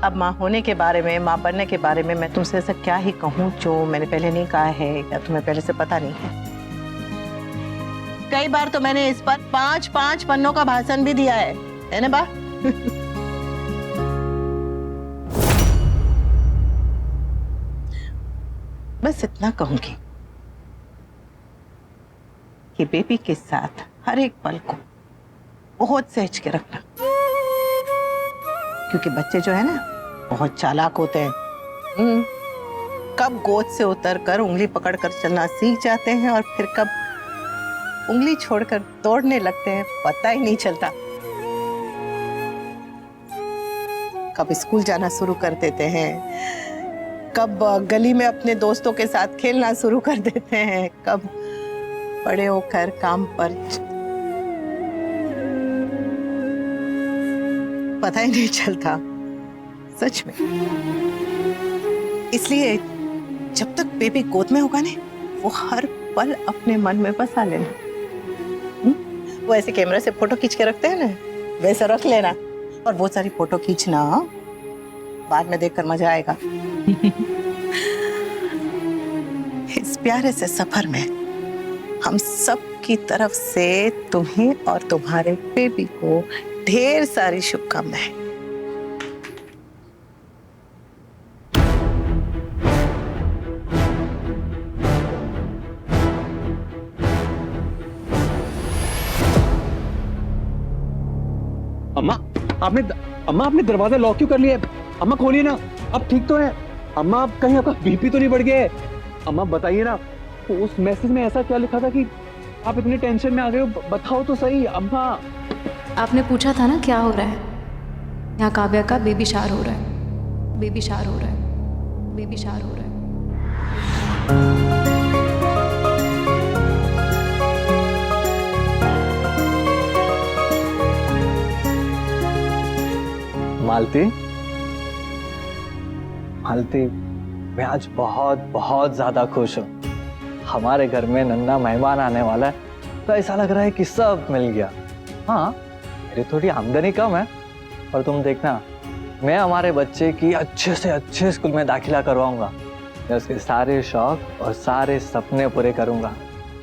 अब माँ होने के बारे में, माँ बनने के बारे में मैं तुमसे ऐसा क्या ही कहूँ जो मैंने पहले नहीं कहा है या तुम्हें पहले से पता नहीं है। कई बार तो मैंने इस पर 5-5 पन्नों का भाषण भी दिया है ना बा? बस इतना कहूंगी कि बेबी के साथ हर एक पल को बहुत सहज के रखना, क्योंकि बच्चे जो है ना बहुत चालाक होते हैं। कब गोद से उतरकर उंगली पकड़कर चलना सीख जाते हैं और फिर कब उंगली छोड़कर दौड़ने लगते हैं, पता ही नहीं चलता। कब स्कूल जाना शुरू कर देते हैं, कब गली में अपने दोस्तों के साथ खेलना शुरू कर देते हैं, कब बड़े होकर काम पर, पता ही नहीं चलता सच में। इसलिए जब तक बेबी गोद में होगा ना, वो हर पल अपने मन में बसा लेना। वो ऐसे कैमरा से फोटो खींच के रखते हैं ना, वैसा रख लेना और बहुत सारी फोटो खींचना, बाद में देखकर मजा आएगा। इस प्यारे से सफर में हम सब की तरफ से तुम्हें और तुम्हारे बेबी को ढेर सारी शुभकामनाएं। अम्मा आपने दरवाजा लॉक क्यों कर लिया है? अम्मा खोलिए ना, अब ठीक तो है? अम्मा आप कहीं आपका बीपी तो नहीं बढ़ गया है? अम्मा बताइए ना, तो उस मैसेज में ऐसा क्या लिखा था कि आप इतने टेंशन में आ गए हो? बताओ तो सही अम्मा। आपने पूछा था ना क्या हो रहा है? यहाँ काव्या का बेबी शार हो रहा है, बेबी शार हो रहा है, बेबी शार हो रहा है। मालती, मालती, मैं आज बहुत बहुत ज्यादा खुश हूँ। हमारे घर में नन्हा मेहमान आने वाला है, तो ऐसा लग रहा है कि सब मिल गया। हाँ, मेरी थोड़ी आमदनी कम है, पर तुम देखना, मैं हमारे बच्चे की अच्छे से अच्छे स्कूल में दाखिला करवाऊंगा। मैं उसके सारे शौक और सारे सपने पूरे करूंगा,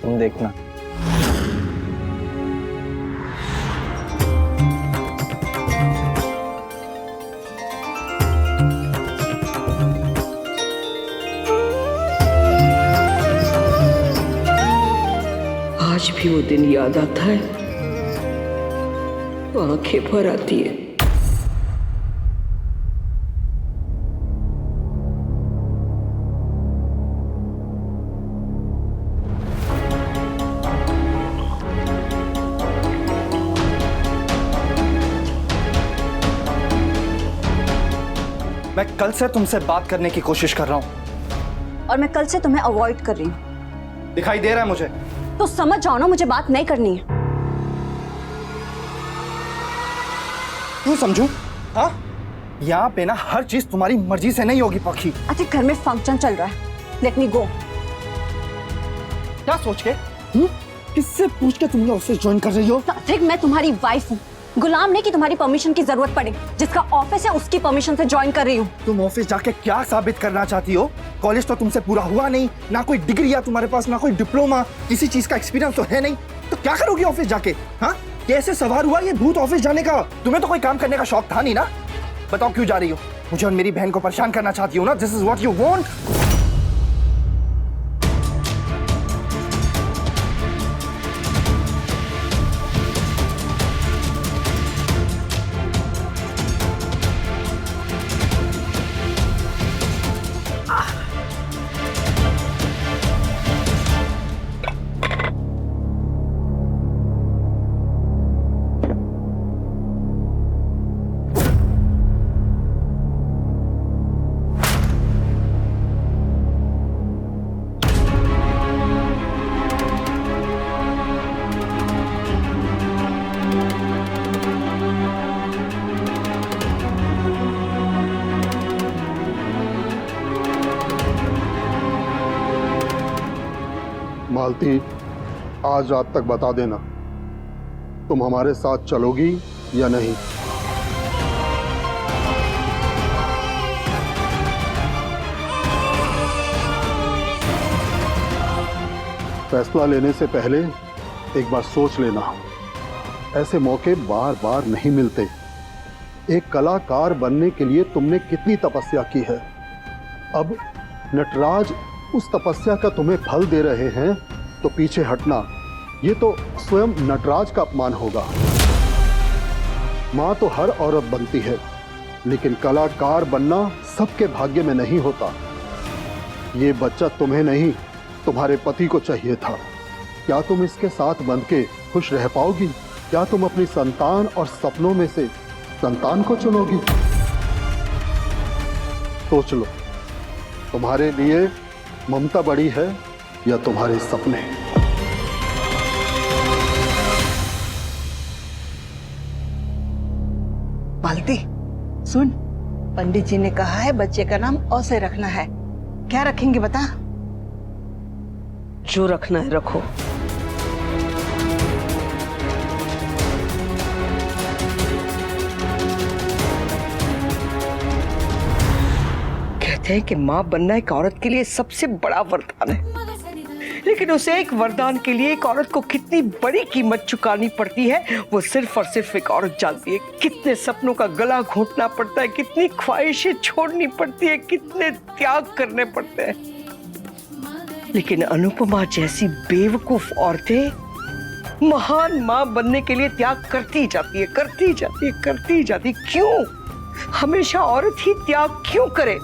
तुम देखना। आज भी वो दिन याद आता है तो आंखें भर आती है। मैं कल से तुमसे बात करने की कोशिश कर रहा हूं और मैं कल से तुम्हें अवॉइड कर रही हूं। दिखाई दे रहा है मुझे? तो समझ जाओ ना, मुझे बात नहीं करनी है। क्यों समझू? हाँ, यहाँ पे ना हर चीज तुम्हारी मर्जी से नहीं होगी पखी। अच्छा, घर में फंक्शन चल रहा है, लेट मी गो। क्या सोच के? किससे पूछ के तुम ऑफिस ज्वाइन कर रही हो? सात्विक, मैं तुम्हारी वाइफ हूँ, गुलाम नहीं कि तुम्हारी परमिशन की जरूरत पड़े। जिसका ऑफिस है उसकी परमिशन से ज्वाइन कर रही हूँ। तुम ऑफिस जाके क्या साबित करना चाहती हो? कॉलेज तो तुमसे पूरा हुआ नहीं, ना कोई डिग्री है तुम्हारे पास, ना कोई डिप्लोमा, किसी चीज का एक्सपीरियंस तो है नहीं, तो क्या करोगी ऑफिस जाके? हाँ, कैसे सवार हुआ ये भूत ऑफिस जाने का? तुम्हें तो कोई काम करने का शौक था नहीं ना? बताओ क्यों जा रही हो? मुझे और मेरी बहन को परेशान करना चाहती हो ना? This is what you want? Malati, आज रात तक बता देना तुम हमारे साथ चलोगी या नहीं। फैसला लेने से पहले एक बार सोच लेना। ऐसे मौके बार बार नहीं मिलते। एक कलाकार बनने के लिए तुमने कितनी तपस्या की है। अब नटराज उस तपस्या का तुम्हें फल दे रहे हैं तो पीछे हटना, ये तो स्वयं नटराज का अपमान होगा। मां तो हर औरत बनती है, लेकिन कलाकार बनना सबके भाग्य में नहीं होता। ये बच्चा तुम्हें नहीं, तुम्हारे पति को चाहिए था। क्या तुम इसके साथ बंध के खुश रह पाओगी? क्या तुम अपनी संतान और सपनों में से संतान को चुनोगी? सोच लो, तुम्हारे लिए ममता बड़ी है या तुम्हारे सपने? बाल्टी, सुन, पंडित जी ने कहा है बच्चे का नाम औ से रखना है। क्या रखेंगे बता? जो रखना है रखो। कहते हैं कि मां बनना एक औरत के लिए सबसे बड़ा वरदान है, लेकिन उसे एक वरदान के लिए एक औरत को कितनी बड़ी कीमत चुकानी पड़ती है वो सिर्फ और सिर्फ एक औरत जानती है। कितने सपनों का गला घोंटना पड़ता है, कितनी ख्वाहिशें छोड़नी पड़ती है, कितने त्याग करने पड़ते हैं। लेकिन अनुपमा जैसी बेवकूफ औरतें महान मां बनने के लिए त्याग करती जाती है, करती जाती है, करती जाती है। क्यों? हमेशा औरत ही त्याग क्यों करे?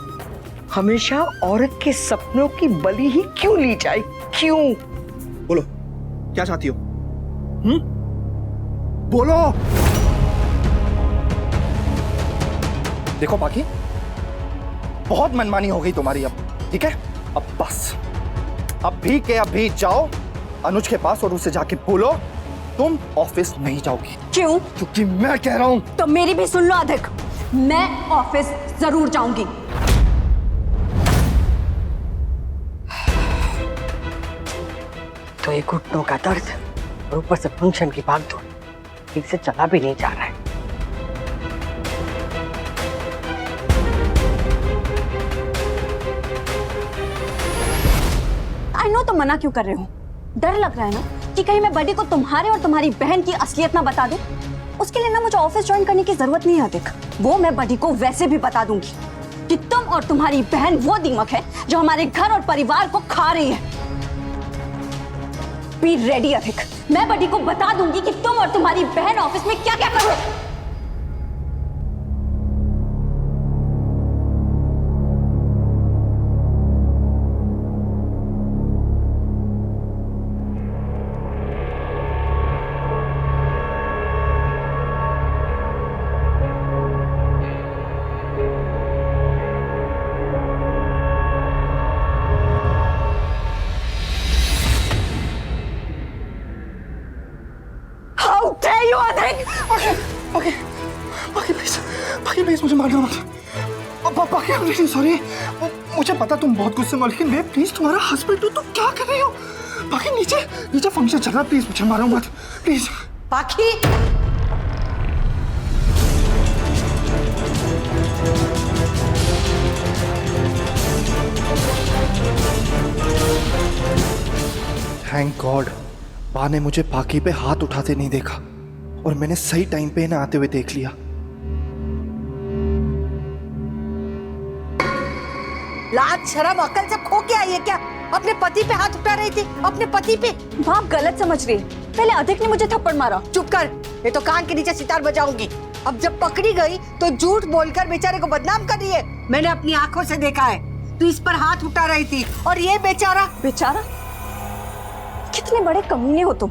हमेशा औरत के सपनों की बलि ही क्यों ली जाए? क्यों? बोलो, क्या चाहती हो? बोलो। देखो बाकी, बहुत मनमानी हो गई तुम्हारी अब, ठीक है? अब बस, अभी के अभी जाओ अनुज के पास और उसे जाके बोलो तुम ऑफिस नहीं जाओगी। क्यों? क्योंकि मैं कह रहा हूं। तो मेरी भी सुन लो अधिक, मैं ऑफिस जरूर जाऊंगी। तो एक घुटनों का दर्द और ऊपर से फंक्शन की भागदौड़, ठीक से चला भी नहीं जा रहा है। आई नो, तो मना क्यों कर रहे हो? डर लग रहा है ना कि कहीं मैं बडी को तुम्हारे और तुम्हारी बहन की असलियत ना बता दूं। उसके लिए ना मुझे ऑफिस ज्वाइन करने की जरूरत नहीं है अधिक। वो मैं बडी को वैसे भी बता दूंगी कि तुम और तुम्हारी बहन वो दीमक है जो हमारे घर और परिवार को खा रही है। बी रेडी अधिक, मैं बडी को बता दूंगी कि तुम और तुम्हारी बहन ऑफिस में क्या क्या करो। बाकी प्लीज मुझे मारना मत। बाकी आई एम रियली सॉरी। मुझे पता तुम बहुत गुस्से में हो, लेकिन मैं प्लीज तुम्हारा हस्बैंड हूं, तुम क्या कर रही हो? बाकी नीचे फंक्शन चल रहा है, प्लीज मुझे मारो मत प्लीज। बाकी थैंक गॉड बा ने मुझे बाकी पे हाथ उठाते नहीं देखा और मैंने सही टाइम पे इन्हें आते हुए देख लिया। लाज शर्म अकल सब खो के आई है क्या? अपने पति पे हाथ उठा रही थी, अपने पति पे। आप गलत समझ रही है। पहले अधिक ने मुझे थप्पड़ मारा। चुप कर, ये तो कान के नीचे सितार बजाऊंगी। अब जब पकड़ी गई तो झूठ बोलकर बेचारे को बदनाम कर रही है। मैंने अपनी आंखों से देखा है, तू इस पर हाथ उठा रही थी और ये बेचारा। बेचारा? कितने बड़े कमीने हो तुम।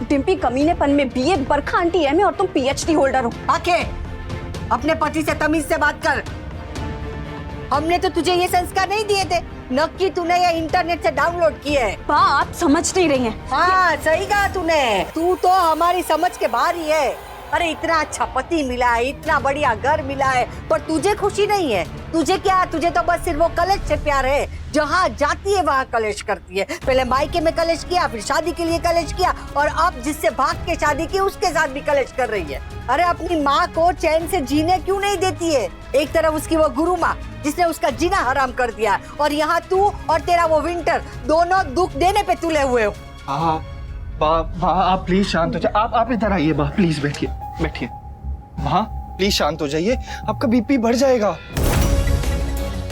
डिम्पी कमीनेपन में बीए, बरखा आंटी एमए और तुम पीएचडी होल्डर हो। आके अपने पति से तमीज से बात कर। हमने तो तुझे ये संस्कार नहीं दिए थे, न कि तूने ये इंटरनेट से डाउनलोड किए हैं। बात समझ नहीं रही है। हाँ सही कहा तूने, तू तो हमारी समझ के बाहर ही है। अरे इतना अच्छा पति मिला है, इतना बढ़िया घर मिला है, पर तुझे खुशी नहीं है। तुझे क्या, तुझे तो बस सिर्फ वो कलेश से प्यार है। जहाँ जाती है वहाँ कलेश करती है। पहले मायके में कलेश किया, फिर शादी के लिए कलेश किया, और अब जिससे भाग के शादी की उसके साथ भी कलेश कर रही है। अरे अपनी माँ को चैन से जीने क्यों नहीं देती है? एक तरफ उसकी वो गुरु माँ जिसने उसका जीना हराम कर दिया, और यहाँ तू और तेरा वो विंटर दोनों दुख देने पे तुले हुए हो। आप प्लीज शांत हो जाइए। आप इधर आइए बा, प्लीज बैठिए बैठिए। हाँ प्लीज शांत हो जाइए, आपका बीपी बढ़ जाएगा।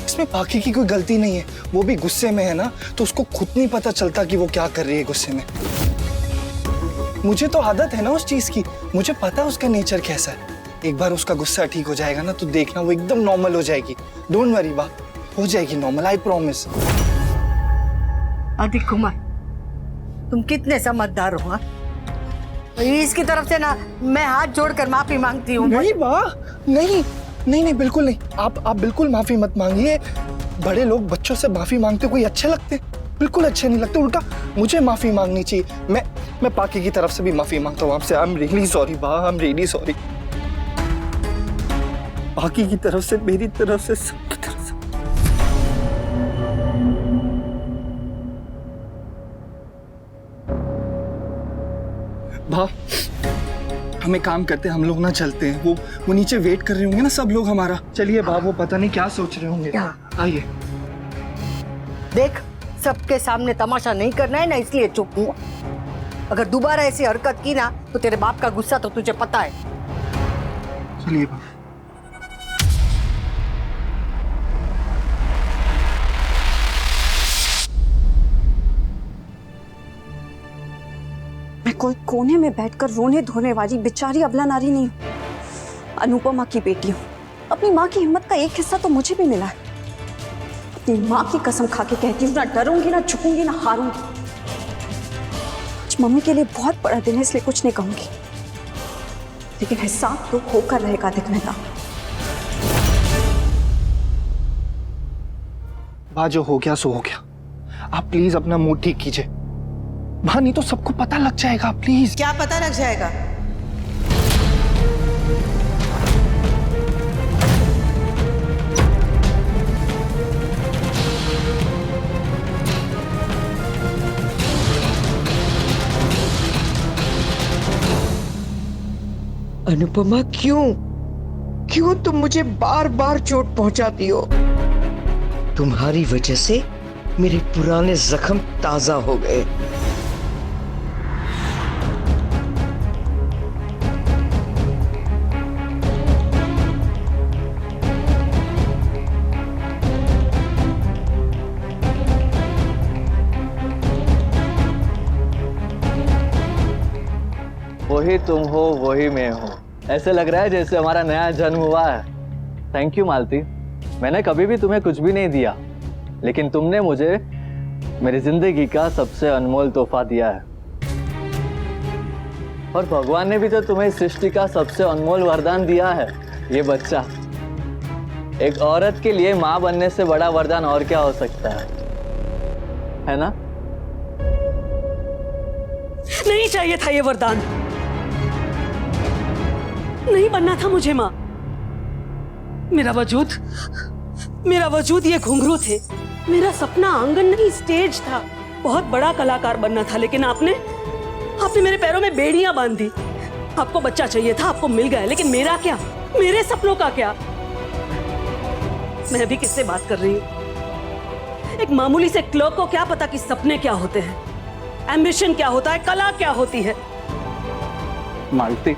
इसमें बाकी की कोई गलती नहीं है, वो भी गुस्से में है ना, तो उसको खुद नहीं पता चलता कि वो क्या कर रही है गुस्से में। मुझे तो आदत है ना उस चीज की, मुझे पता है उसका नेचर कैसा है। एक बार उसका गुस्सा ठीक हो जाएगा ना, तो देखना वो एकदम नॉर्मल हो जाएगी। डोंट वरी बा, हो जाएगी normal, I promise. Aditya Kumar, तुम कितने समझदार हो। हाँ? इसकी तरफ से ना मैं हाथ जोड़कर माफी मांगती हूँ। नहीं बा, नहीं नहीं नहीं, बिल्कुल नहीं। आप बिल्कुल माफी मत मांगिए। बड़े लोग बच्चों से माफी मांगते कोई अच्छे लगते? बिल्कुल अच्छे नहीं लगते, उल्टा मुझे माफी मांगनी चाहिए। मैं पाकी की तरफ से भी माफी मांगता हूँ आपसे। आई एम रियली सॉरी बा, आई एम रियली सॉरी। पाकी की तरफ से, मेरी तरफ से, सबकी तरफ से। बा, हम एक काम करते हैं, हम लोग ना चलते हैं। वो नीचे वेट कर रहे होंगे ना सब लोग हमारा। चलिए बा, वो पता नहीं क्या सोच रहे होंगे। आइए। देख, सबके सामने तमाशा नहीं करना है ना, इसलिए चुप हूँ। अगर दोबारा ऐसी हरकत की ना, तो तेरे बाप का गुस्सा तो तुझे पता है। चलिए बा। मैं कोई कोने में बैठकर रोने धोने वाली बेचारी अबला नारी नहीं हूँ। अनुपमा की बेटी हूँ। अपनी माँ की हिम्मत का एक हिस्सा तो मुझे भी मिला है। अपनी माँ की कसम खा के कहती हूँ, ना डरूंगी, ना झुकूंगी, ना हारूंगी। आज मम्मी के लिए बहुत बड़ा दिन है, इसलिए कुछ नहीं कहूंगी, लेकिन हिसाब तो होकर रहेगा दिखने का। बा, जो हो गया सो हो गया। आप प्लीज अपना मूड ठीक कीजिए। बा, नहीं तो सबको पता लग जाएगा। प्लीज। क्या पता लग जाएगा? अनुपमा, क्यों तुम मुझे बार बार चोट पहुंचाती हो? तुम्हारी वजह से मेरे पुराने जख्म ताजा हो गए। वही तुम हो, वही मैं हूँ। ऐसे लग रहा है जैसे हमारा नया जन्म हुआ है। थैंक यू मालती। मैंने कभी भी तुम्हें कुछ भी नहीं दिया, लेकिन तुमने मुझे मेरी जिंदगी का सबसे अनमोल तोहफा दिया है। और भगवान ने भी तो तुम्हें इस सृष्टि का सबसे अनमोल वरदान दिया है, ये बच्चा। एक औरत के लिए माँ बनने से बड़ा वरदान और क्या हो सकता है ना? नहीं चाहिए था ये वरदान, नहीं बनना था मुझे माँ। मेरा वजूद ये घुंघरू थे। मेरा सपना आंगन नहीं, स्टेज था। बहुत बड़ा कलाकार बनना था, लेकिन आपने मेरे पैरों में बेड़ियां बांध दी। आपको बच्चा चाहिए था, आपको मिल गया, लेकिन मेरा क्या? मेरे सपनों का क्या? मैं अभी किससे बात कर रही हूँ? एक मामूली से क्लर्क को क्या पता कि सपने क्या होते हैं, एम्बिशन क्या होता है, कला क्या होती है। मालती,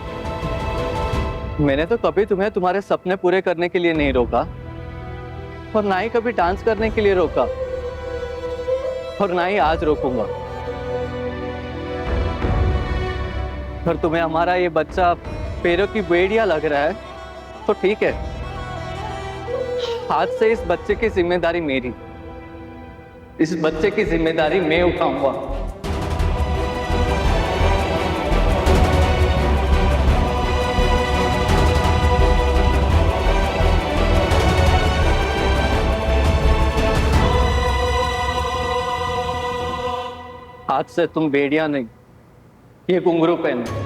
मैंने तो कभी तुम्हें तुम्हारे सपने पूरे करने के लिए नहीं रोका, और ना ही कभी डांस करने के लिए रोका, और ना ही आज रोकूंगा। पर तुम्हें हमारा ये बच्चा पैरों की बेड़ियां लग रहा है, तो ठीक है, आज से इस बच्चे की जिम्मेदारी मेरी, इस बच्चे की जिम्मेदारी मैं उठाऊंगा। आज से तुम बेड़ियां नहीं, ये घुंघरू पहनो।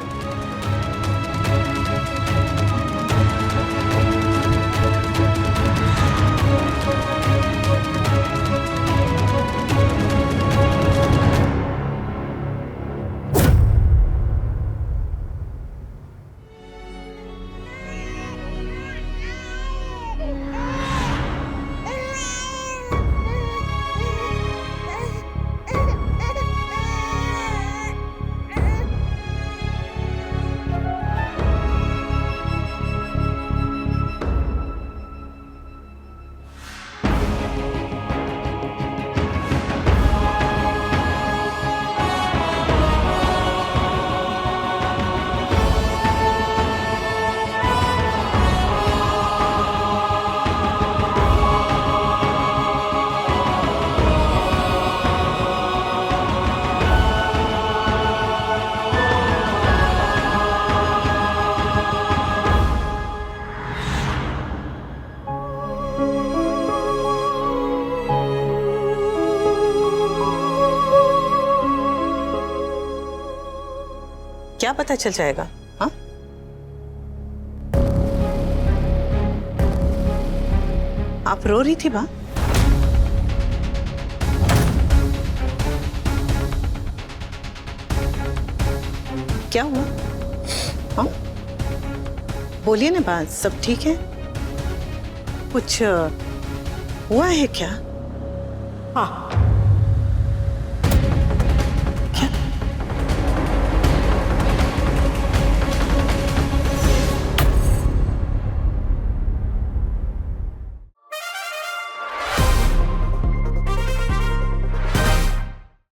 पता चल जाएगा? हाँ, आप रो रही थी बा? क्या हुआ? हाँ, बोलिए ना बात, सब ठीक है? कुछ हुआ है क्या? हाँ,